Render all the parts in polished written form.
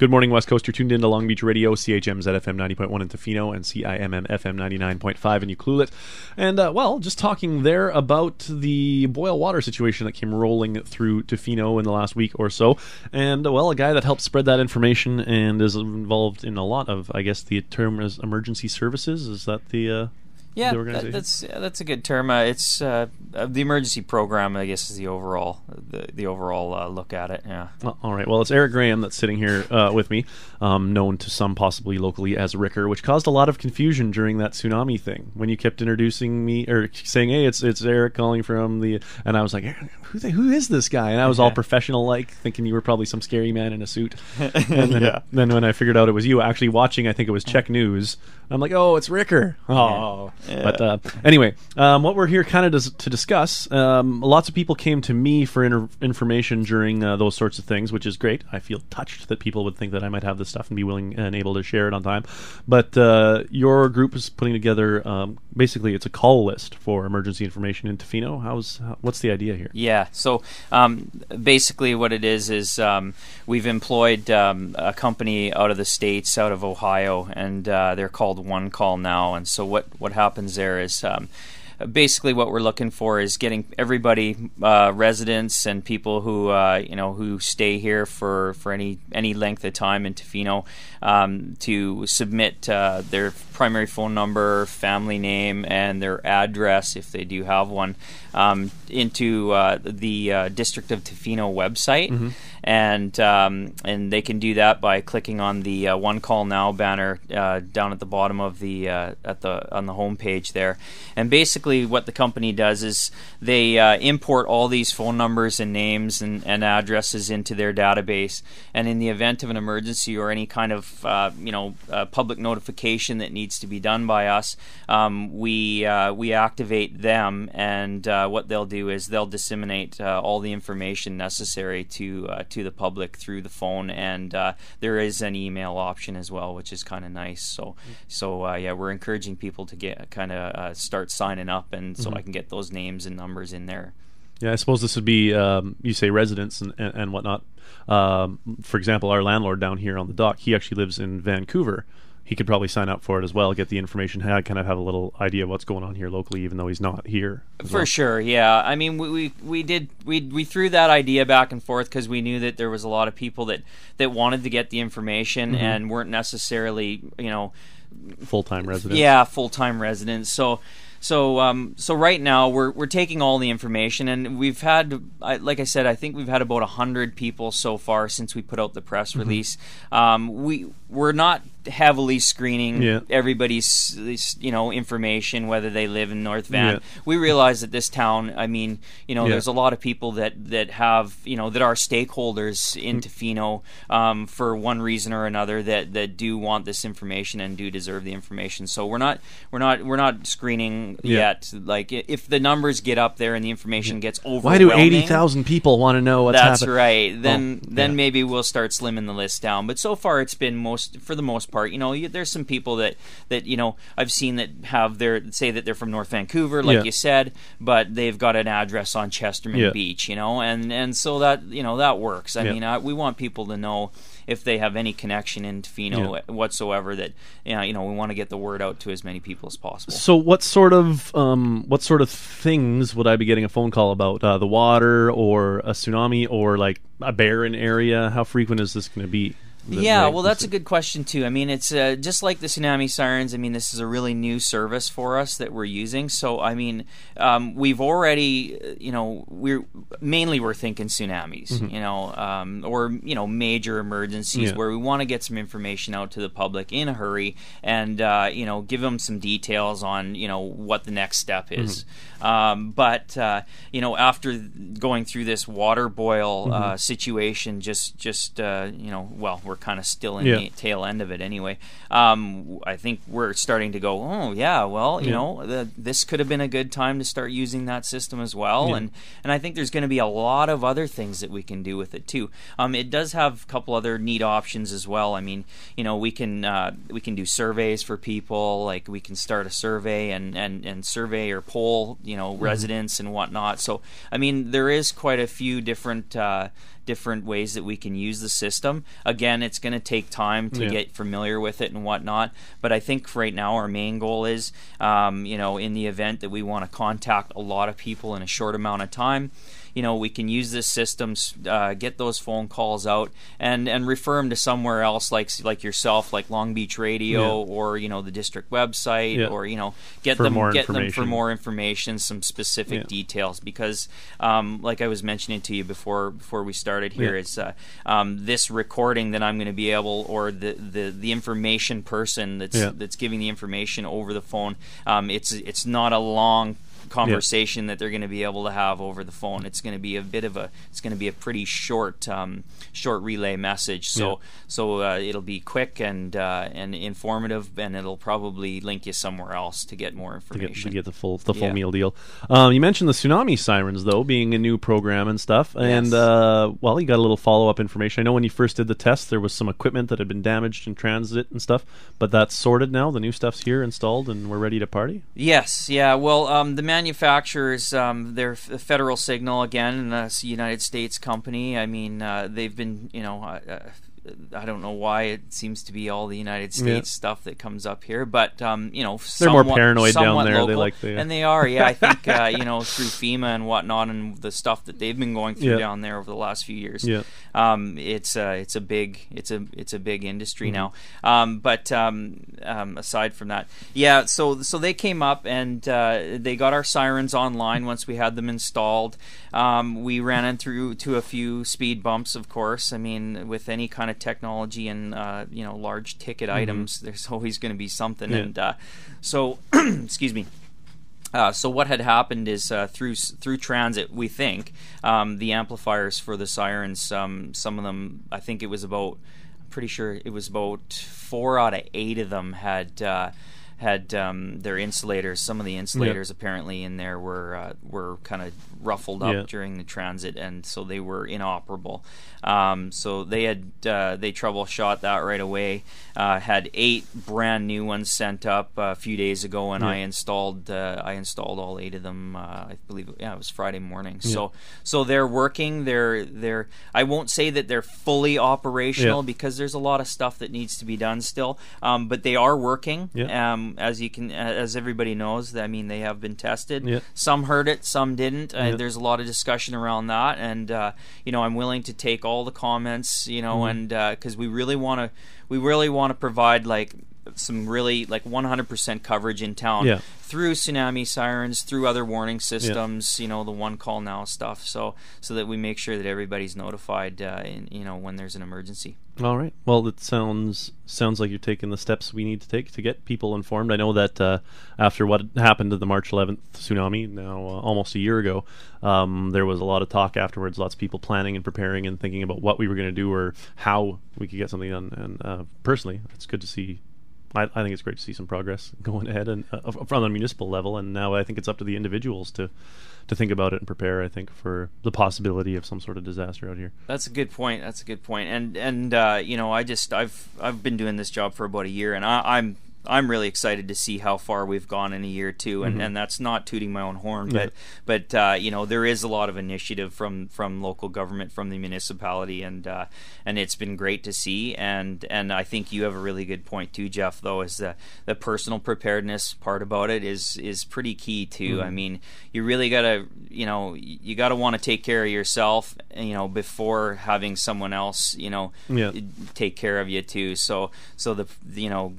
Good morning, West Coast. You're tuned into Long Beach Radio, CHM's at FM 90.1 in Tofino and CIMM FM 99.5 in Ucluelet. And, just talking there about the boil water situation that came rolling through Tofino in the last week or so. And, a guy that helped spread that information and is involved in a lot of, I guess the term is emergency services. Is that the... that's a good term. It's the emergency program, I guess, is the overall look at it. Yeah. All right. Well, it's Eric Graham that's sitting here with me, known to some possibly locally as Ricker, which caused a lot of confusion during that tsunami thing when you kept introducing me or saying, "Hey, it's Eric calling from the," and I was like, "Who is this guy?" And I was all professional, like thinking you were probably some scary man in a suit. And then when I figured out it was you, actually watching, I think it was Czech News. I'm like, "Oh, it's Ricker." Oh. Yeah. Yeah. But anyway, what we're here kind of to discuss, lots of people came to me for information during those sorts of things, which is great. I feel touched that people would think that I might have this stuff and be willing and able to share it on time. But your group is putting together, basically it's a call list for emergency information in Tofino. What's the idea here? Yeah, so basically what it is we've employed a company out of the States, out of Ohio, and they're called One Call Now. And so what happens there is basically what we're looking for is getting everybody, residents and people who who stay here for any length of time in Tofino, to submit their primary phone number, family name, and their address if they do have one, into the District of Tofino website. Mm-hmm. And they can do that by clicking on the One Call Now banner down at the bottom of the on the home page there. And basically, what the company does is they import all these phone numbers and names and addresses into their database. And in the event of an emergency or any kind of public notification that needs to be done by us, we activate them. And what they'll do is they'll disseminate all the information necessary to the public through the phone, and there is an email option as well, which is kind of nice. So we're encouraging people to get kind of start signing up, and so I can get those names and numbers in there. Yeah, I suppose this would be you say residents and whatnot. For example, our landlord down here on the dock, he actually lives in Vancouver. He could probably sign up for it as well, get the information, kind of have a little idea of what's going on here locally, even though he's not here. For sure, yeah. I mean, we threw that idea back and forth because we knew that there was a lot of people that wanted to get the information and weren't necessarily, full-time residents. Yeah, full-time residents. So right now we're taking all the information, and we've had, like I said, I think we've had about 100 people so far since we put out the press release. We're not heavily screening everybody's information, whether they live in North Van. We realize that this town, I mean, there's a lot of people that have that are stakeholders in Tofino for one reason or another that do want this information and do deserve the information. So we're not screening yet. Like if the numbers get up there and the information gets overwhelming, why do 80,000 people want to know what's happening? That's right. Then maybe we'll start slimming the list down. But so far it's been for the most part, there's some people that I've seen that have say that they're from North Vancouver, like you said, but they've got an address on Chesterman Beach, and so that works. I mean, we want people to know if they have any connection in Tofino whatsoever, that we want to get the word out to as many people as possible. So what sort of things would I be getting a phone call about? The water or a tsunami or like a barren area? How frequent is this going to be? That's a good question too. I mean, it's just like the tsunami sirens. I mean, this is a really new service for us that we're using. So, I mean, we've already, we're thinking tsunamis, or major emergencies where we want to get some information out to the public in a hurry and give them some details on what the next step is. But after going through this water boil situation, we're kind of still in the tail end of it anyway. I think we're starting to go, this could have been a good time to start using that system as well. And I think there's going to be a lot of other things that we can do with it too. It does have a couple other neat options as well. I mean, we can do surveys for people, like we can start a survey and survey or poll, residents and whatnot. So, I mean, there is quite a few different ways that we can use the system. Again, again, it's going to take time to get familiar with it and whatnot. But I think right now our main goal is, in the event that we want to contact a lot of people in a short amount of time, we can use this system, get those phone calls out, and refer them to somewhere else, like yourself, like Long Beach Radio, or the district website, or get them for more information, some specific details. Because, like I was mentioning to you before we started here, is this recording that I'm going to be able, or the information person that's giving the information over the phone, it's not a long conversation that they're going to be able to have over the phone. It's going to be a pretty short relay message. So it'll be quick and informative, and it'll probably link you somewhere else to get more information. To get the full meal deal. You mentioned the tsunami sirens though being a new program and stuff, and you got a little follow up information. I know when you first did the test, there was some equipment that had been damaged in transit and stuff, but that's sorted now. The new stuff's here, installed, and we're ready to party. Yes, yeah. Well, the manufacturers, they're Federal Signal again, a United States company. I mean, they've been, I don't know why it seems to be all the United States stuff that comes up here, but they're more paranoid down there. Local, they like the, and they are. Yeah, I think through FEMA and whatnot, and the stuff that they've been going through down there over the last few years. Yeah. It's a big industry now. But aside from that, so they came up and they got our sirens online once we had them installed. We ran into a few speed bumps, of course. I mean, with any kind of technology and large ticket items, there's always going to be something. And so excuse me. So what had happened is through transit, we think the amplifiers for the sirens, some of them, I think it was about, I'm pretty sure it was about 4 out of 8 of them had their insulators. Some of the insulators apparently in there were kind of ruffled up during the transit, and so they were inoperable. So they troubleshot that right away. Had 8 brand new ones sent up a few days ago, and I installed all 8 of them. I believe it was Friday morning. So they're working. They're I won't say that they're fully operational because there's a lot of stuff that needs to be done still. But they are working. As everybody knows, I mean, they have been tested. Some heard it, some didn't. There's a lot of discussion around that, and I'm willing to take all the comments, and because we really want to provide like some really like 100% coverage in town through tsunami sirens, through other warning systems, the one call now stuff, so that we make sure that everybody's notified when there's an emergency. All right. Well, it sounds like you're taking the steps we need to take to get people informed. I know that after what happened to the March 11th tsunami, now almost a year ago, there was a lot of talk afterwards, lots of people planning and preparing and thinking about what we were going to do or how we could get something done. And personally, it's good to see. I think it's great to see some progress going ahead and from the municipal level, and now I think it's up to the individuals to think about it and prepare, I think, for the possibility of some sort of disaster out here. That's a good point. And I've been doing this job for about a year, and I'm really excited to see how far we've gone in a year too, and that's not tooting my own horn, but there is a lot of initiative from local government, from the municipality, and it's been great to see, and I think you have a really good point too, Jeff. Though, is the personal preparedness part about it is pretty key too. I mean, you really gotta want to take care of yourself, before having someone else take care of you too. So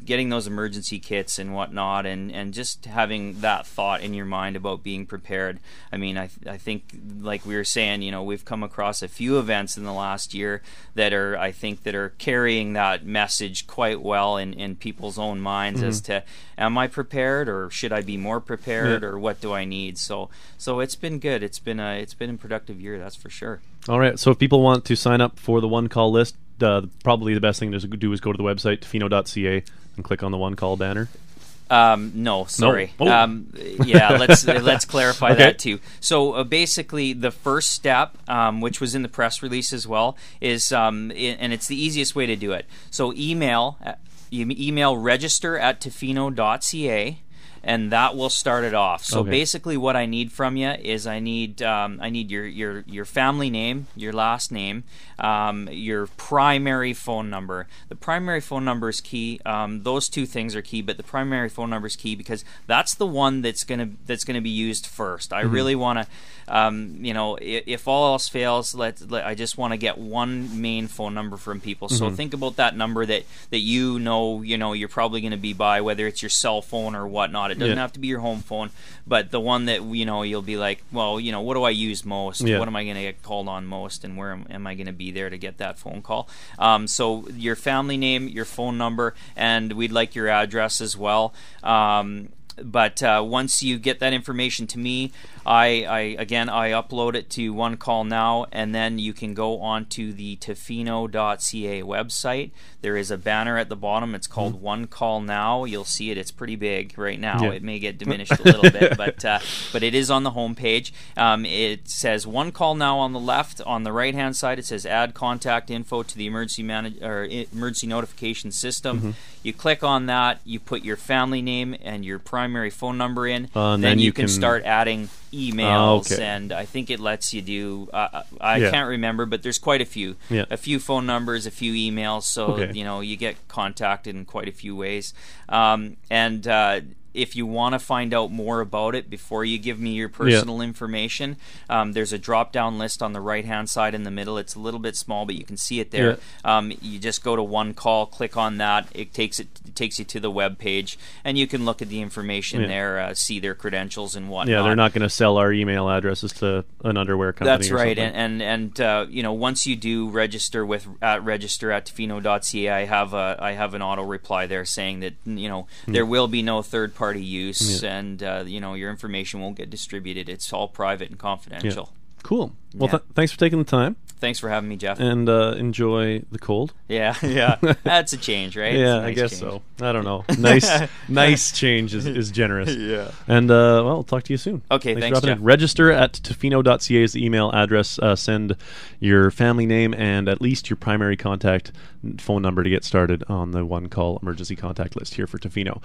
getting those emergency kits and whatnot, and just having that thought in your mind about being prepared. I mean, I think, like we were saying, we've come across a few events in the last year that are carrying that message quite well in people's own minds as to, am I prepared, or should I be more prepared, or what do I need? So it's been good. It's been a productive year, that's for sure. All right. So if people want to sign up for the one call list, probably the best thing to do is go to the website tofino.ca and click on the one call banner. No, sorry. No. Oh. Let's clarify that too. So basically, the first step, which was in the press release as well, is and it's the easiest way to do it. So you email register@tofino.ca. and that will start it off. So Okay. basically, what I need from you is I need your family name, your last name, your primary phone number. The primary phone number is key. Those two things are key, but the primary phone number is key because that's the one that's gonna be used first. I really want to. If all else fails, I just want to get one main phone number from people. So think about that number that you're probably going to be by, whether it's your cell phone or whatnot. It doesn't have to be your home phone, but the one that you'll be like, well, what do I use most? Yeah. What am I going to get called on most, and where am I going to be there to get that phone call? So your family name, your phone number, and we'd like your address as well. But once you get that information to me, I upload it to One Call Now, and then you can go onto the Tofino.ca website. There is a banner at the bottom. It's called One Call Now. You'll see it. It's pretty big right now. Yeah. It may get diminished a little bit, but it is on the homepage. It says One Call Now on the left. On the right-hand side, it says Add Contact Info to the Emergency Notification System. You click on that. You put your family name and your primary phone number in. Then you can start adding emails, and I think it lets you do. I can't remember, but there's quite a few. Yeah. A few phone numbers, a few emails. So you get contacted in quite a few ways. If you want to find out more about it before you give me your personal information, there's a drop-down list on the right-hand side in the middle. It's a little bit small, but you can see it there. You just go to One Call, click on that. It takes you to the web page, and you can look at the information there, see their credentials and whatnot. Yeah, they're not going to sell our email addresses to an underwear company. That's right, and once you do register register@tofino.ca, I have an auto reply there saying that there will be no third party use, and your information won't get distributed. It's all private and confidential. Yeah. Cool. Well, thanks for taking the time. Thanks for having me, Jeff. And enjoy the cold. Yeah. That's a change, right? Yeah, nice I guess change. so. I don't know. Nice change is generous. Yeah. And I'll talk to you soon. Okay, thanks, for dropping Jeff. in. Register@tofino.ca is the email address. Send your family name and at least your primary contact phone number to get started on the One Call emergency contact list here for Tofino.